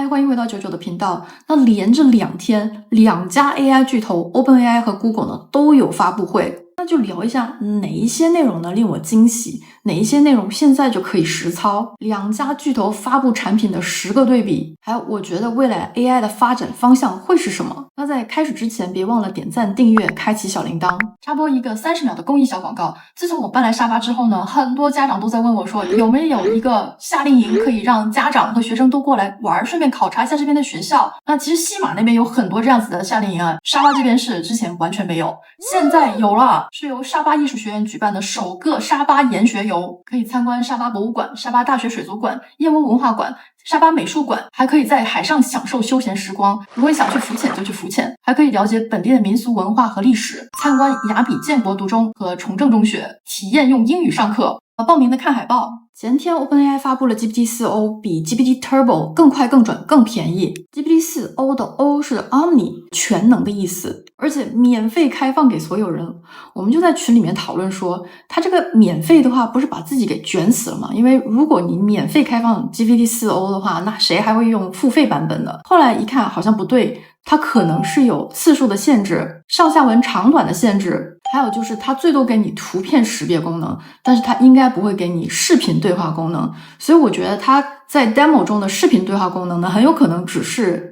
嗨，欢迎回到99的频道。那连着2天，2家 AI 巨头 OpenAI 和 Google 呢都有发布会。那就聊一下哪一些内容呢令我惊喜，哪一些内容现在就可以实操。2家巨头发布产品的10个对比，还有我觉得未来 AI 的发展方向会是什么。那在开始之前，别忘了点赞、订阅、开启小铃铛。插播一个30秒的公益小广告。自从我搬来沙巴之后呢，很多家长都在问我说，有没有一个夏令营可以让家长和学生都过来玩，顺便考察一下这边的学校。那其实西马那边有很多这样子的夏令营啊，沙巴这边是之前完全没有，现在有了，是由沙巴艺术学院举办的首个沙巴研学游，可以参观沙巴博物馆、沙巴大学水族馆、燕窝文化馆、沙巴美术馆，还可以在海上享受休闲时光。如果你想去浮潜就去浮潜，还可以了解本地的民俗文化和历史，参观雅比建国读中和崇正中学，体验用英语上课。报名的看海报。前天 OpenAI 发布了 GPT-4o， 比 GPT Turbo 更快、更准、更便宜。GPT-4o 的 O 是 Omni， 全能的意思，而且免费开放给所有人。我们就在群里面讨论说，它这个免费的话不是把自己给卷死了吗？因为如果你免费开放 GPT-4o 的话，那谁还会用付费版本的？后来一看好像不对，它可能是有次数的限制、上下文长短的限制，还有就是它最多给你图片识别功能，但是它应该不会给你视频对话功能。所以我觉得它在 demo 中的视频对话功能呢，很有可能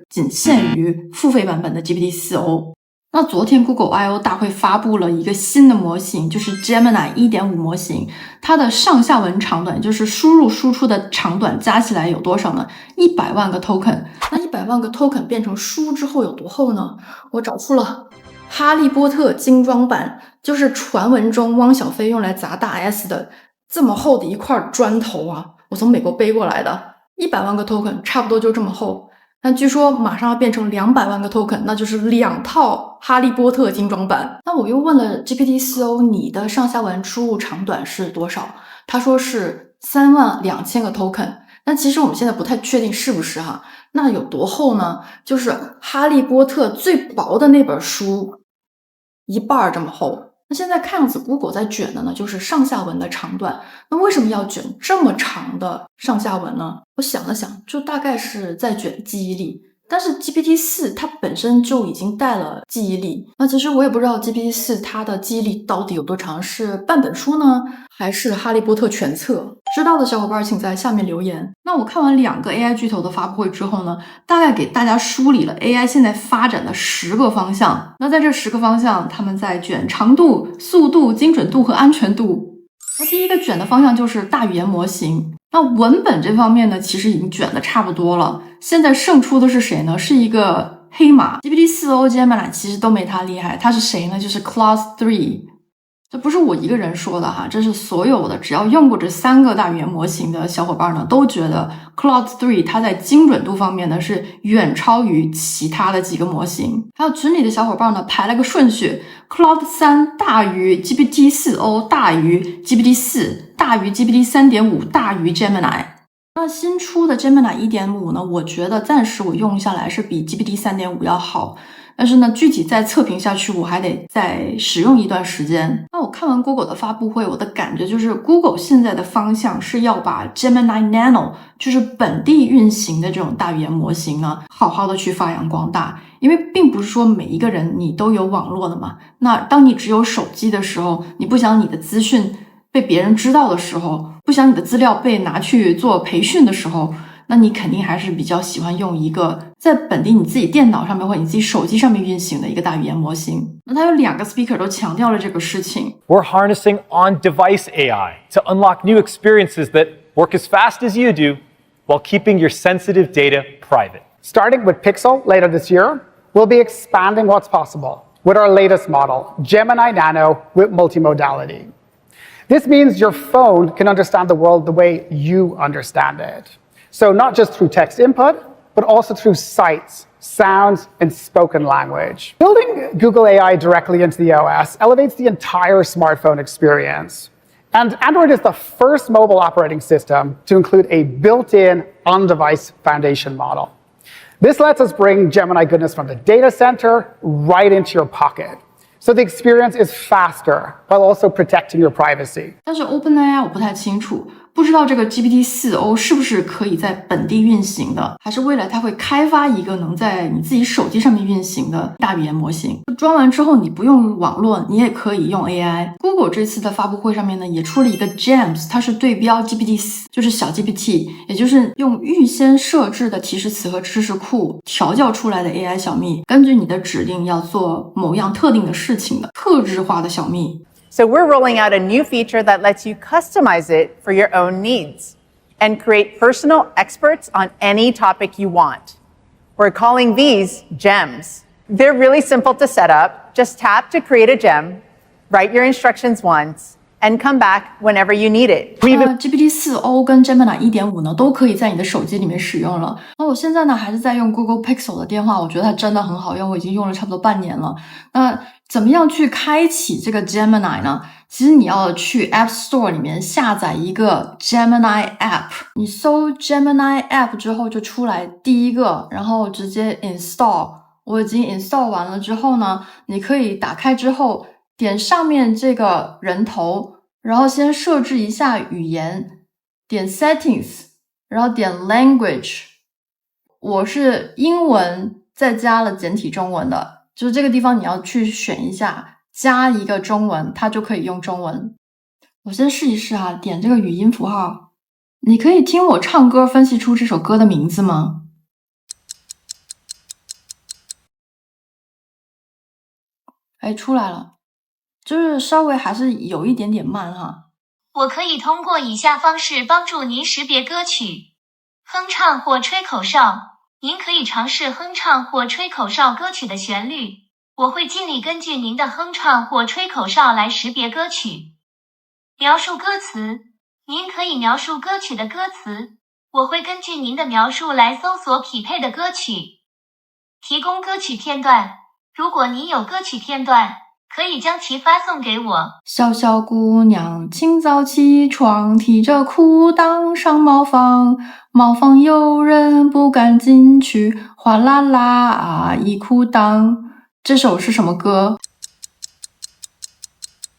仅限于付费版本的 GPT-4o。那昨天 Google I/O 大会发布了一个新的模型，就是 Gemini 1.5 模型，它的上下文长短，就是输入输出的长短加起来有多少呢？100万个 token。那100万个 token 变成书之后有多厚呢？我找出了哈利波特精装版，就是传闻中汪小菲用来砸大 S 的这么厚的一块砖头啊，我从美国背过来的。100万个 token 差不多就这么厚。那据说马上要变成200万个 token， 那就是2套哈利波特精装版。那我又问了 GPT-4o， 你的上下文输入长短是多少？他说是32000个 token。那其实我们现在不太确定是不是哈。那有多厚呢？就是哈利波特最薄的那本书一半这么厚。那现在看样子 Google 在卷的呢，就是上下文的长短。那为什么要卷这么长的上下文呢？我想了想，就大概是在卷记忆力。但是 GPT-4 它本身就已经带了记忆力，那其实我也不知道 GPT-4 它的记忆力到底有多长，是半本书呢，还是哈利波特全册？知道的小伙伴请在下面留言。那我看完2个 AI 巨头的发布会之后呢，大概给大家梳理了 AI 现在发展的10个方向。那在这10个方向，他们在卷长度、速度、精准度和安全度。那第一个卷的方向就是大语言模型。那文本这方面呢，其实已经卷得差不多了。现在胜出的是谁呢？是一个黑马。GPT-4o Gemini 其实都没它厉害，它是谁呢？就是 Claude 3。这不是我一个人说的哈，这是所有的只要用过这3个大语言模型的小伙伴呢，都觉得 Claude 3它在精准度方面呢是远超于其他的几个模型。还有群里的小伙伴呢排了个顺序， Claude 3大于 GPT-4o 大于 GPT-4 大于 GPT-3.5 大于 Gemini。那新出的 Gemini 1.5 呢，我觉得暂时我用下来是比 GPT 3.5 要好，但是呢具体再测评下去我还得再使用一段时间。那我看完 Google 的发布会，我的感觉就是 Google 现在的方向是要把 Gemini Nano 就是本地运行的这种大语言模型呢好好的去发扬光大。因为并不是说每一个人你都有网络的嘛，那当你只有手机的时候，你不想你的资讯被别人知道的时候，不想你的资料被拿去做培训的时候，那你肯定还是比较喜欢用一个在本地你自己电脑上面或者你自己手机上面运行的一个大语言模型。那它有2个 speaker 都强调了这个事情。We're harnessing on-device AI to unlock new experiences that work as fast as you do while keeping your sensitive data private. Starting with Pixel later this year, we'll be expanding what's possible with our latest model, Gemini Nano with multimodality. This means your phone can understand the world the way you understand it. So not just through text input, but also through sights, sounds, and spoken language. Building Google AI directly into the OS elevates the entire smartphone experience. And Android is the first mobile operating system to include a built-in on-device foundation model. This lets us bring Gemini goodness from the data center right into your pocket. So the experience is faster while also protecting your privacy. 但是 OpenAI 我不太清楚，不知道这个 GPT-4o 是不是可以在本地运行的，还是未来它会开发一个能在你自己手机上面运行的大语言模型。装完之后你不用网络，你也可以用 AI。 Google 这次的发布会上面呢，也出了一个 Gems， 它是对标 GPT-4， 就是小 GPT， 也就是用预先设置的提示词和知识库调教出来的 AI 小蜜，根据你的指令要做某样特定的事情的特质化的小蜜。So we're rolling out a new feature that lets you customize it for your own needs and create personal experts on any topic you want. We're calling these gems. They're really simple to set up. Just tap to create a gem, write your instructions once, and come back whenever you need it. GPT-4o 跟 Gemini 1.5 呢，都可以在你的手机里面使用了。那我现在呢，还是在用 Google Pixel 的电话，我觉得它真的很好用，我已经用了差不多半年了。那怎么样去开启这个 Gemini 呢？其实你要去 App Store 里面下载一个 Gemini App， 你搜 Gemini App 之后就出来第一个，然后直接 Install。我已经 Install 完了之后呢，你可以打开之后点上面这个人头，然后先设置一下语言，点 Settings， 然后点 Language。 我是英文再加了简体中文的，就是这个地方你要去选一下，加一个中文，它就可以用中文。我先试一试啊，点这个语音符号。你可以听我唱歌分析出这首歌的名字吗？哎，出来了，就是稍微还是有一点点慢哈。我可以通过以下方式帮助您识别歌曲：哼唱或吹口哨。您可以尝试哼唱或吹口哨歌曲的旋律，我会尽力根据您的哼唱或吹口哨来识别歌曲。描述歌词，您可以描述歌曲的歌词，我会根据您的描述来搜索匹配的歌曲。提供歌曲片段，如果您有歌曲片段，可以将其发送给我。小小姑娘清早起床，提着裤裆上茅房，茅房有人不敢进去，哗啦啦啊一裤裆。这首是什么歌？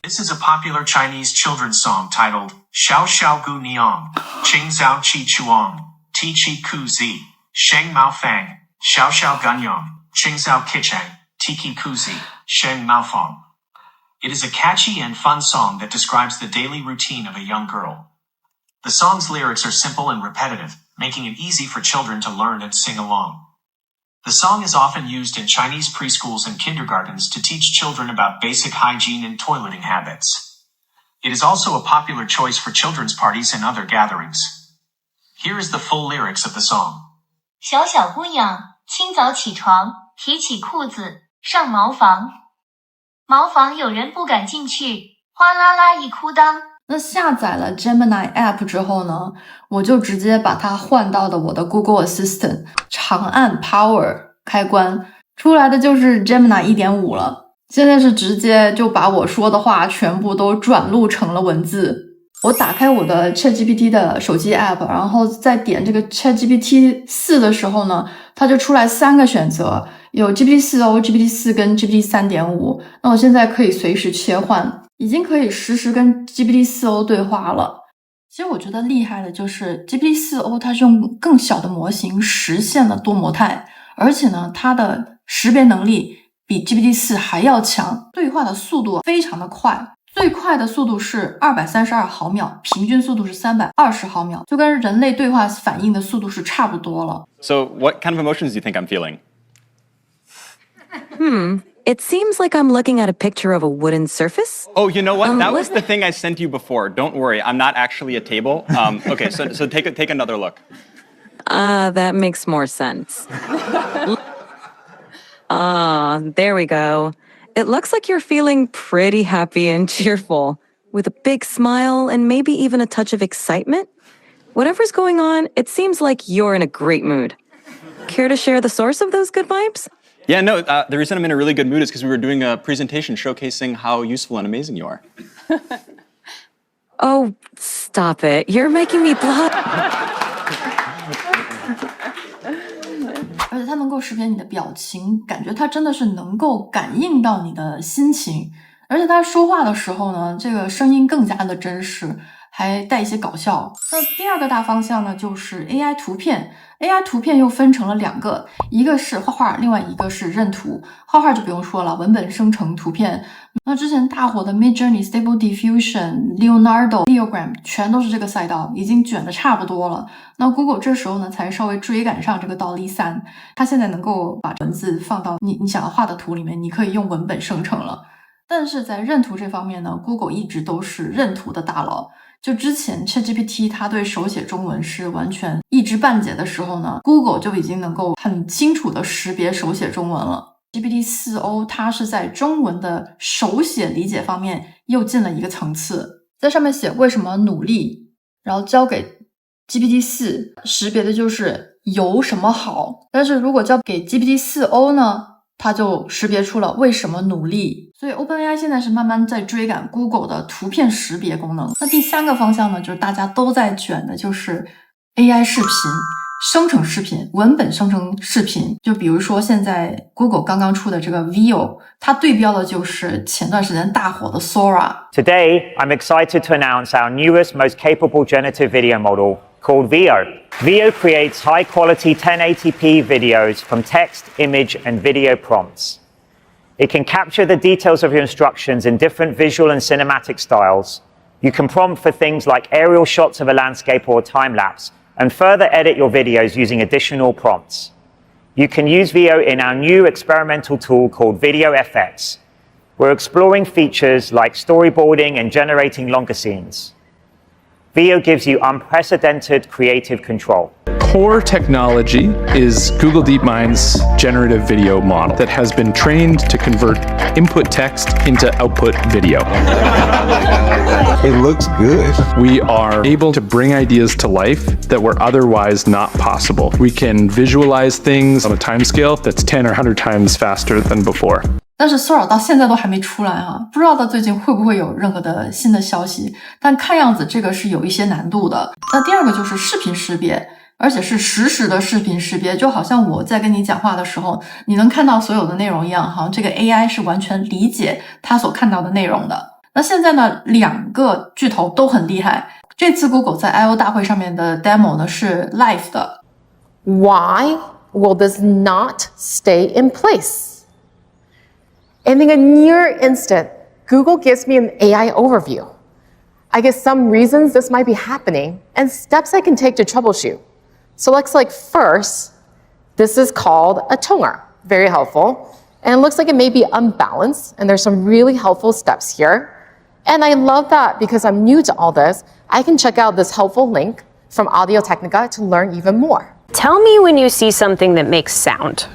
This is a popular Chinese children's song titled Xiao Xiao Gu Niang, Qing Zhao Qi Chuang, Ti Qi Ku Zi, Sheng Mao Fang, Xiao Xiao Ganyang, Qing Zhao Kichang, Tiki Ku Zi, Sheng Mao Fang. It is a catchy and fun song that describes the daily routine of a young girl. The song's lyrics are simple and repetitive, making it easy for children to learn and sing along. The song is often used in Chinese preschools and kindergartens to teach children about basic hygiene and toileting habits. It is also a popular choice for children's parties and other gatherings. Here is the full lyrics of the song. 小小姑娘，清早起床，提起裤子，上茅房。茅房有人不敢进去，哗啦啦一裤裆。那下载了 Gemini App 之后呢，我就直接把它换到了我的 Google Assistant， 长按 Power 开关，出来的就是 Gemini 1.5 了。现在是直接就把我说的话全部都转录成了文字。我打开我的 ChatGPT 的手机 App， 然后再点这个 ChatGPT 4的时候呢，它就出来3个选择，有 GPT-4o、GPT-4 跟 GPT-3.5。那我现在可以随时切换，已经可以实时跟 GPT-4o 对话了。其实我觉得厉害的就是 GPT-4o 它是用更小的模型实现了多模态，而且呢，它的识别能力比 GPT-4 还要强，对话的速度非常的快。最快的速度是232毫秒，平均速度是320毫秒，就跟人类对话反应的速度是差不多了。 So what kind of emotions do you think I'm feeling? It seems like I'm looking at a picture of a wooden surface. Oh, you know what? That was the thing I sent you before. Don't worry, I'm not actually a table. Okay, so take another look. That makes more sense. There we go. It looks like you're feeling pretty happy and cheerful, with a big smile and maybe even a touch of excitement. Whatever's going on, it seems like you're in a great mood. Care to share the source of those good vibes? Yeah, no, the reason I'm in a really good mood is because we were doing a presentation showcasing how useful and amazing you are. Oh, stop it. You're making me blush. 而且它能够识别你的表情，感觉它真的是能够感应到你的心情。而且它说话的时候呢，这个声音更加的真实，还带一些搞笑。那第二个大方向呢，就是 AI 图片。AI 图片又分成了2个，一个是画画，另外一个是认图。画画就不用说了，文本生成图片。那之前大火的 Midjourney、Stable Diffusion、Leonardo、Leogram 全都是这个赛道，已经卷得差不多了。那 Google 这时候呢，才稍微追赶上这个DALL-E 3，它现在能够把文字放到你想要画的图里面，你可以用文本生成了。但是在认图这方面呢 ，Google 一直都是认图的大佬。就之前 ChatGPT 它对手写中文是完全一知半解的时候呢 ，Google 就已经能够很清楚的识别手写中文了。GPT-4o 它是在中文的手写理解方面又进了一个层次，在上面写为什么努力，然后交给 GPT-4 识别的就是有什么好，但是如果交给 GPT-4o 呢，它就识别出了为什么努力。所以 OpenAI 现在是慢慢在追赶 Google 的图片识别功能。那第3个方向呢，就是大家都在卷的，就是 AI 视频生成视频，文本生成视频。就比如说现在 Google 刚刚出的这个 Veo， 它对标的就是前段时间大火的 Sora。 Today, I'm excited to announce our newest, most capable generative video model called Veo. Veo creates high-quality 1080p videos from text, image, and video prompts. It can capture the details of your instructions in different visual and cinematic styles. You can prompt for things like aerial shots of a landscape or a time-lapse, and further edit your videos using additional prompts. You can use Veo in our new experimental tool called VideoFX. We're exploring features like storyboarding and generating longer scenes. Veo gives you unprecedented creative control. Core technology is Google DeepMind's generative video model that has been trained to convert input text into output video. It looks good. We are able to bring ideas to life that were otherwise not possible. We can visualize things on a timescale that's 10 or 100 times faster than before. 但是 Sora 到现在都还没出来啊，不知道它最近会不会有任何的新的消息，但看样子这个是有一些难度的。那第2个就是视频识别，而且是实时的视频识别，就好像我在跟你讲话的时候，你能看到所有的内容一样，好像这个 AI 是完全理解它所看到的内容的。那现在呢，2个巨头都很厉害，这次 Google 在 I/O 大会上面的 demo 呢是 live 的。 Why will this not stay in place? And in a near instant, Google gives me an AI overview. I get some reasons this might be happening and steps I can take to troubleshoot. So looks like first, this is called a toner. Very helpful. And it looks like it may be unbalanced, and there's some really helpful steps here. And I love that because I'm new to all this, I can check out this helpful link from Audio Technica to learn even more. Tell me when you see something that makes sound.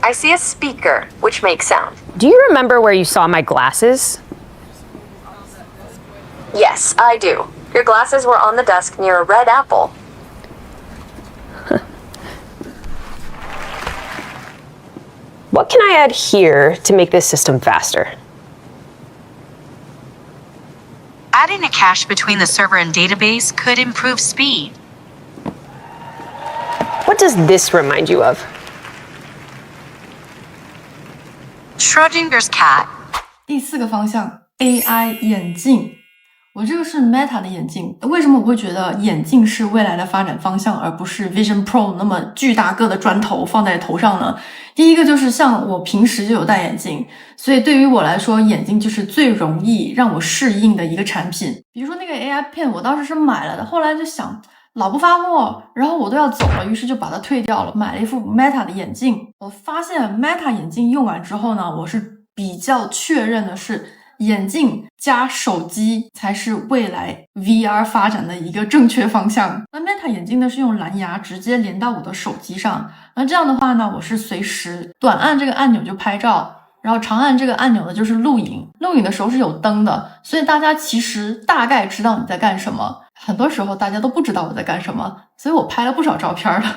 I see a speaker, which makes sound. Do you remember where you saw my glasses? Yes, I do. Your glasses were on the desk near a red apple. What can I add here to make this system faster? Adding a cache between the server and database could improve speed. What does this remind you of? Schrodinger's cat. 第4个方向 AI 眼镜。我这个是 Meta 的眼镜，为什么我会觉得眼镜是未来的发展方向，而不是 Vision Pro 那么巨大个的砖头放在头上呢？第一个就是像我平时就有戴眼镜，所以对于我来说，眼镜就是最容易让我适应的一个产品。比如说那个 AI Pen， 我当时是买了的，后来就想老不发货，然后我都要走了，于是就把它退掉了，买了一副 Meta 的眼镜。我发现 Meta 眼镜用完之后呢，我是比较确认的是眼镜加手机才是未来 VR 发展的一个正确方向。那 Meta 眼镜呢是用蓝牙直接连到我的手机上，那这样的话呢，我是随时短按这个按钮就拍照，然后长按这个按钮呢就是录影，录影的时候是有灯的，所以大家其实大概知道你在干什么。很多时候大家都不知道我在干什么，所以我拍了不少照片的。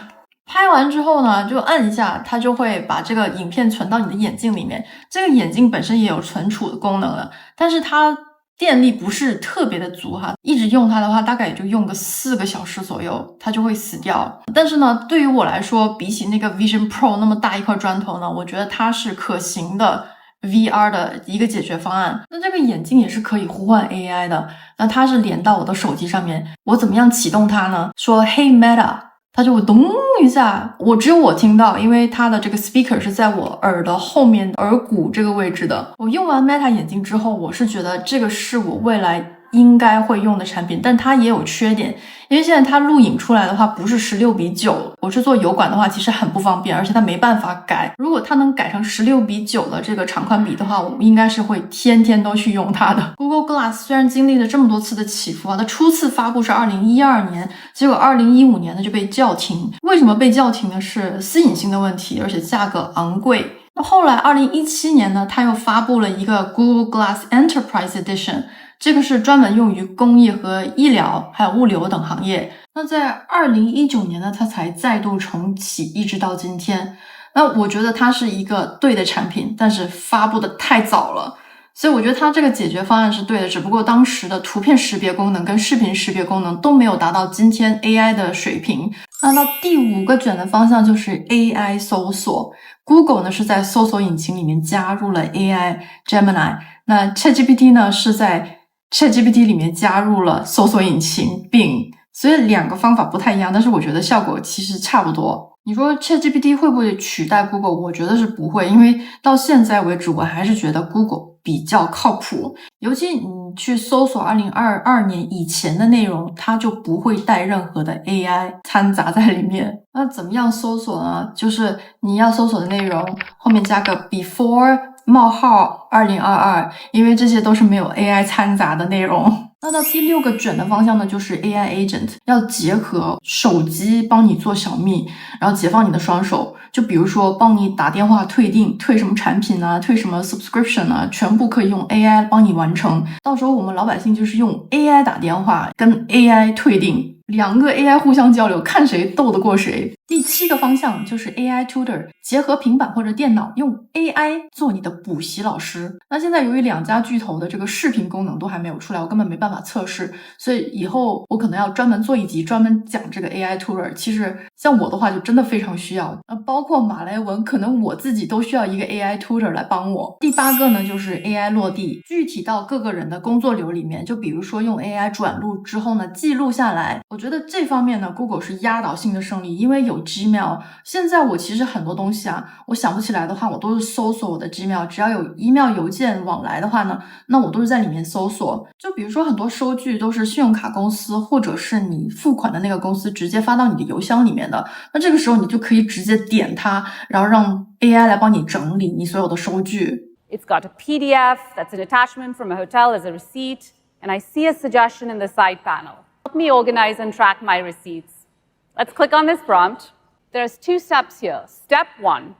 拍完之后呢，就按一下，它就会把这个影片存到你的眼镜里面。这个眼镜本身也有存储的功能的，但是它电力不是特别的足哈，一直用它的话，大概也就用个4个小时左右，它就会死掉。但是呢，对于我来说，比起那个 Vision Pro 那么大一块砖头呢，我觉得它是可行的 VR 的一个解决方案。那这个眼镜也是可以呼唤 AI 的，那它是连到我的手机上面，我怎么样启动它呢？说 Hey Meta， 它就会咚一下，只有我听到，因为它的这个 speaker 是在我耳的后面耳骨这个位置的。我用完 Meta 眼镜之后，我是觉得这个是我未来应该会用的产品，但它也有缺点，因为现在它录影出来的话不是16:9，我是做油管的话其实很不方便，而且它没办法改。如果它能改成16:9的这个长宽比的话，我应该是会天天都去用它的。Google Glass 虽然经历了这么多次的起伏啊，它初次发布是2012年，结果2015年呢就被叫停。为什么被叫停呢？是私隐性的问题，而且价格昂贵。那后来2017年呢，它又发布了一个 Google Glass Enterprise Edition，这个是专门用于工业和医疗还有物流等行业。那在2019年呢，它才再度重启，一直到今天。那我觉得它是一个对的产品，但是发布的太早了，所以我觉得它这个解决方案是对的，只不过当时的图片识别功能跟视频识别功能都没有达到今天 AI 的水平。那到第5个卷的方向就是 AI 搜索。Google 呢是在搜索引擎里面加入了 AI Gemini， 那 ChatGPT 呢是在ChatGPT 里面加入了搜索引擎 Bing， 所以2个方法不太一样，但是我觉得效果其实差不多。你说 ChatGPT 会不会取代 Google？ 我觉得是不会，因为到现在为止我还是觉得 Google 比较靠谱，尤其你去搜索2022年以前的内容，它就不会带任何的 AI 掺杂在里面。那怎么样搜索呢？就是你要搜索的内容后面加个 before 冒号2022，因为这些都是没有 AI 掺杂的内容。那到第6个卷的方向呢，就是 AI Agent， 要结合手机帮你做小蜜，然后解放你的双手，就比如说帮你打电话退订，退什么产品啊，退什么 subscription 啊，全部可以用 AI 帮你完成。到时候我们老百姓就是用 AI 打电话跟 AI 退订，2个 AI 互相交流，看谁斗得过谁。第7个方向就是 AI Tutor， 结合平板或者电脑，用 AI 做你的补习老师。那现在由于2家巨头的这个视频功能都还没有出来，我根本没办法测试，所以以后我可能要专门做一集专门讲这个 AI Tutor。其实像我的话就真的非常需要，包括马来文，可能我自己都需要一个 AI Tutor 来帮我。第8个呢就是 AI 落地，具体到各个人的工作流里面，就比如说用 AI 转录之后呢记录下来。我觉得这方面呢 Google 是压倒性的胜利，因为有 Gmail， 现在我其实很多东西啊，我想不起来的话，我都是搜索我的 Gmail， 只要有 email 邮件往来的话呢，那我都是在里面搜索。就比如说很多收据都是信用卡公司或者是你付款的那个公司直接发到你的邮箱里面的，那这个时候你就可以直接点它，然后让 AI 来帮你整理你所有的收据。 It's got a PDF that's an attachment from a hotel as a receipt, and I see a suggestion in the side panel. Help me organize and track my receipts. Let's click on this prompt. There's 2 steps here. Step 1,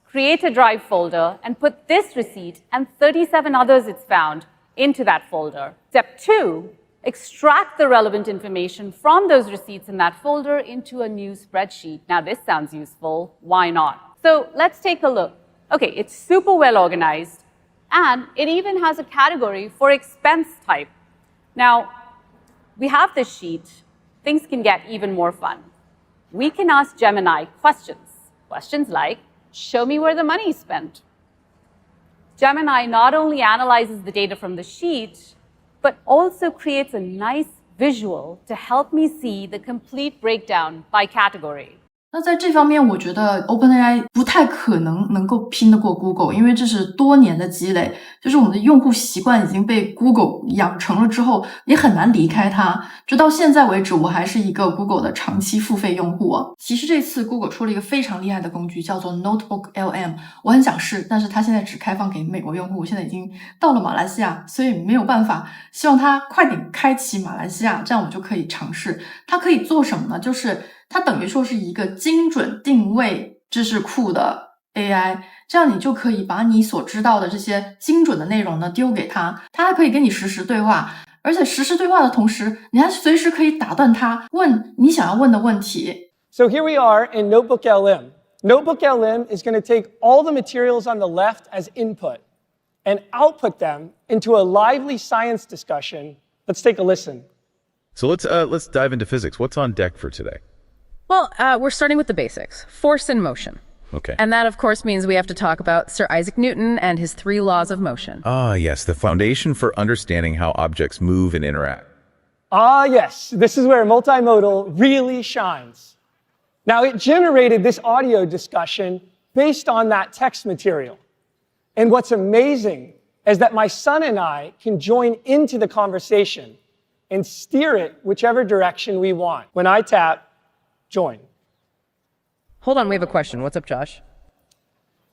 create a Drive folder and put this receipt and 37 others it's found into that folder. Step 2, extract the relevant information from those receipts in that folder into a new spreadsheet. Now this sounds useful. Why not? So let's take a look. Okay, it's super well organized, and it even has a category for expense type. Now, we have this sheet. Things can get even more fun. We can ask Gemini questions. Questions like, show me where the money is spent. Gemini not only analyzes the data from the sheet, but also creates a nice visual to help me see the complete breakdown by category. 那在这方面我觉得 OpenAI 不太可能够拼得过 Google， 因为这是多年的积累，就是我们的用户习惯已经被 Google 养成了之后，你很难离开它。直到现在为止，我还是一个 Google 的长期付费用户啊。其实这次 Google 出了一个非常厉害的工具，叫做 Notebook LM， 我很想试，但是它现在只开放给美国用户，现在已经到了马来西亚，所以没有办法，希望它快点开启马来西亚，这样我就可以尝试。它可以做什么呢？就是它等于说是一个精准定位知识库的 AI， 这样你就可以把你所知道的这些精准的内容呢丢给它，它还可以跟你实时对话，而且实时对话的同时，你还随时可以打断它，问你想要问的问题。 So here we are in Notebook LM. Notebook LM is going to take all the materials on the left as input and output them into a lively science discussion. Let's take a listen. So let's dive into physics. What's on deck for today? Well, we're starting with the basics. Force and motion. Okay. And that, of course, means we have to talk about Sir Isaac Newton and his 3 laws of motion. Ah, yes, the foundation for understanding how objects move and interact. Ah, yes, this is where multimodal really shines. Now, it generated this audio discussion based on that text material. And what's amazing is that my son and I can join into the conversation and steer it whichever direction we want. When I tap join. Hold on, we have a question. What's up, Josh?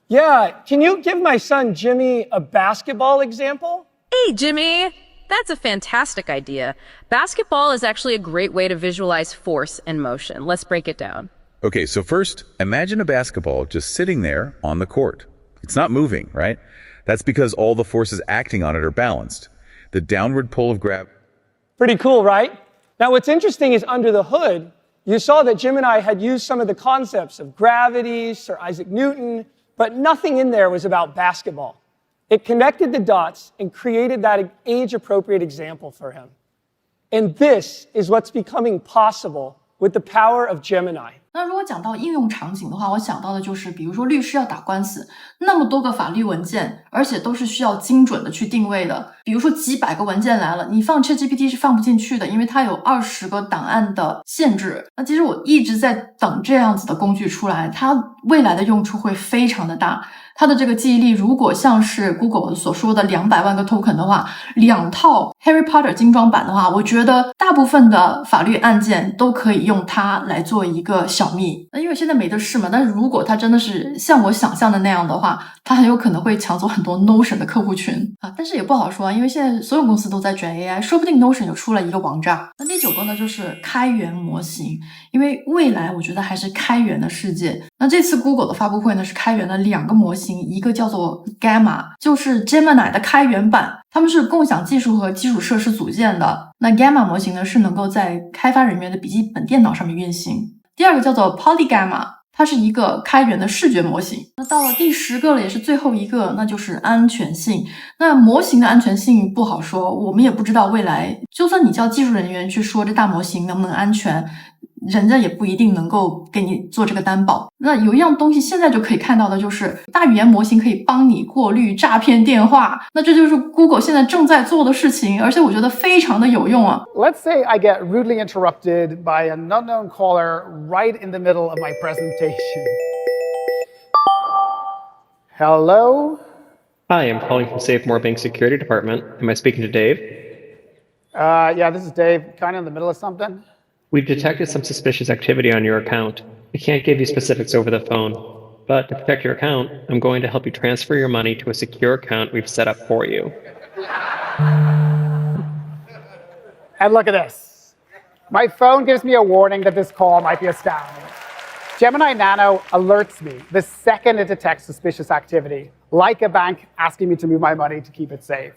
Yeah, can you give my son Jimmy a basketball example? Hey, Jimmy! That's a fantastic idea. Basketball is actually a great way to visualize force and motion. Let's break it down. Okay, so first, imagine a basketball just sitting there on the court. It's not moving, right? That's because all the forces acting on it are balanced. The downward pull of gravity. Pretty cool, right? Now, what's interesting is under the hood, you saw that Jim and I had used some of the concepts of gravity, Sir Isaac Newton, but nothing in there was about basketball. It connected the dots and created that age-appropriate example for him. And this is what's becoming possible with the power of Gemini. 那如果讲到应用场景的话，我想到的就是，比如说律师要打官司，那么多个法律文件，而且都是需要精准的去定位的。比如说几百个文件来了，你放 ChatGPT 是放不进去的，因为它有20个档案的限制。那其实我一直在等这样子的工具出来，它未来的用处会非常的大。它的这个记忆力，如果像是 Google 所说的200万个 token 的话，2套 Harry Potter 精装版的话，我觉得大部分的法律案件都可以用它来做一个小秘。那因为现在没得试嘛，但是如果它真的是像我想象的那样的话，它很有可能会抢走很多 Notion 的客户群啊。但是也不好说啊，因为现在所有公司都在卷 AI， 说不定 Notion 就出了一个王炸。那第9个呢，就是开源模型，因为未来我觉得还是开源的世界。那这次 Google 的发布会呢，是开源了2个模型，一个叫做 Gamma， 就是 Gemini 的开源版，它们是共享技术和基础设施组建的。那 Gamma 模型呢，是能够在开发人员的笔记本电脑上面运行。第2个叫做 Polygamma， 它是一个开源的视觉模型。那到了第10个了，也是最后一个，那就是安全性。那模型的安全性不好说，我们也不知道未来，就算你叫技术人员去说这大模型能不能安全，人家也不一定能够给你做这个担保。那有一样东西现在就可以看到的，就是大语言模型可以帮你过滤诈骗电话。那这就是 Google 现在正在做的事情，而且我觉得非常的有用啊。 Let's say I get rudely interrupted by an unknown caller right in the middle of my presentation. Hello? Hi, I'm calling from SafeMore Bank Security Department. Am I speaking to Dave? Yeah, this is Dave. Kind of in the middle of something. We've detected some suspicious activity on your account. I can't give you specifics over the phone, but to protect your account, I'm going to help you transfer your money to a secure account we've set up for you. And look at this. My phone gives me a warning that this call might be a scam. Gemini Nano alerts me the second it detects suspicious activity, like a bank asking me to move my money to keep it safe.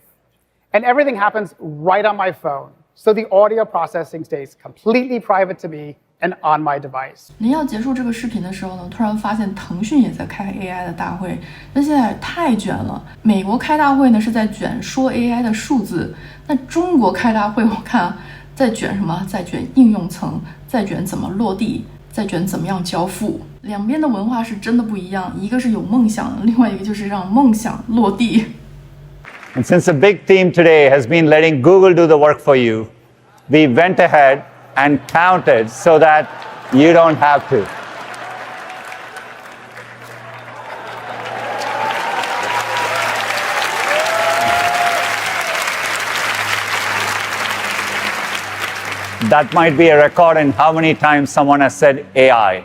And everything happens right on my phone. So the audio processing stays completely private to me and on my device. 临要结束这个视频的时候呢，突然发现腾讯也在开 AI 的大会，那现在太卷了。美国开大会呢是在卷说 AI 的数字，那中国开大会我看在卷什么？在卷应用层，在卷怎么落地，在卷怎么样交付。两边的文化是真的不一样，一个是有梦想，另外一个就是让梦想落地。And since the big theme today has been letting Google do the work for you, we went ahead and counted so that you don't have to. That might be a record in how many times someone has said AI.